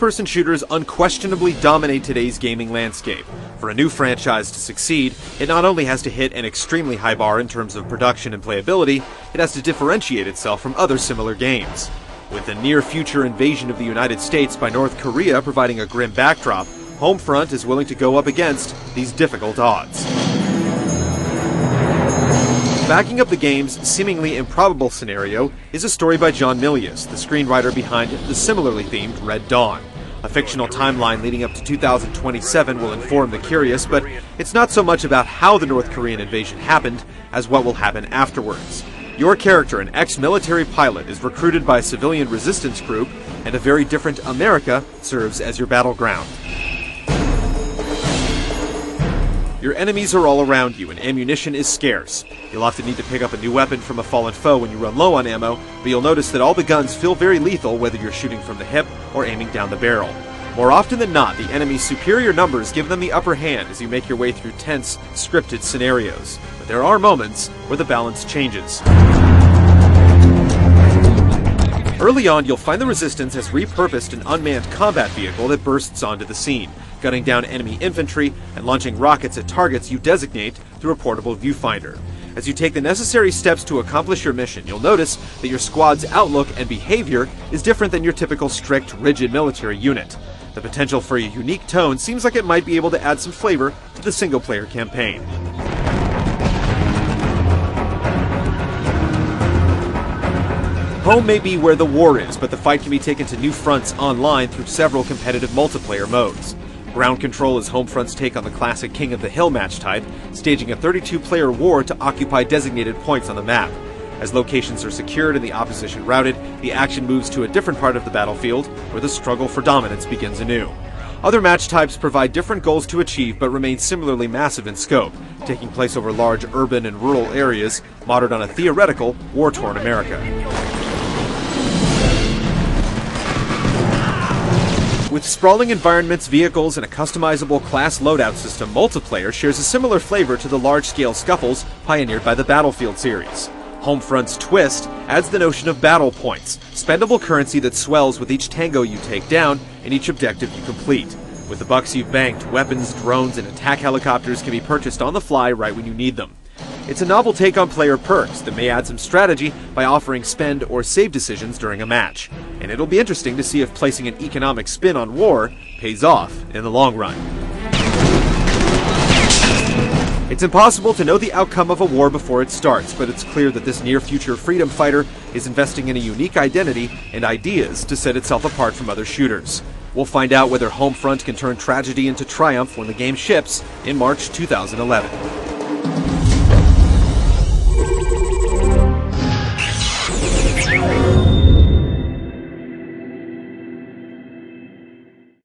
first-person shooters unquestionably dominate today's gaming landscape. For a new franchise to succeed, it not only has to hit an extremely high bar in terms of production and playability, it has to differentiate itself from other similar games. With the near-future invasion of the United States by North Korea providing a grim backdrop, Homefront is willing to go up against these difficult odds. Backing up the game's seemingly improbable scenario is a story by John Milius, the screenwriter behind the similarly themed Red Dawn. A fictional timeline leading up to 2027 will inform the curious, but it's not so much about how the North Korean invasion happened as what will happen afterwards. Your character, an ex-military pilot, is recruited by a civilian resistance group, and a very different America serves as your battleground. Your enemies are all around you, and ammunition is scarce. You'll often need to pick up a new weapon from a fallen foe when you run low on ammo, but you'll notice that all the guns feel very lethal whether you're shooting from the hip or aiming down the barrel. More often than not, the enemy's superior numbers give them the upper hand as you make your way through tense, scripted scenarios. But there are moments where the balance changes. Early on, you'll find the Resistance has repurposed an unmanned combat vehicle that bursts onto the scene, gunning down enemy infantry and launching rockets at targets you designate through a portable viewfinder. As you take the necessary steps to accomplish your mission, you'll notice that your squad's outlook and behavior is different than your typical strict, rigid military unit. The potential for a unique tone seems like it might be able to add some flavor to the single-player campaign. Home may be where the war is, but the fight can be taken to new fronts online through several competitive multiplayer modes. Ground Control is Homefront's take on the classic King of the Hill match type, staging a 32-player war to occupy designated points on the map. As locations are secured and the opposition routed, the action moves to a different part of the battlefield, where the struggle for dominance begins anew. Other match types provide different goals to achieve but remain similarly massive in scope, taking place over large urban and rural areas, modeled on a theoretical, war-torn America. With sprawling environments, vehicles, and a customizable class loadout system, multiplayer shares a similar flavor to the large-scale scuffles pioneered by the Battlefield series. Homefront's twist adds the notion of battle points, spendable currency that swells with each tango you take down and each objective you complete. With the bucks you've banked, weapons, drones, and attack helicopters can be purchased on the fly right when you need them. It's a novel take on player perks that may add some strategy by offering spend or save decisions during a match. And it'll be interesting to see if placing an economic spin on war pays off in the long run. It's impossible to know the outcome of a war before it starts, but it's clear that this near-future freedom fighter is investing in a unique identity and ideas to set itself apart from other shooters. We'll find out whether Homefront can turn tragedy into triumph when the game ships in March 2011.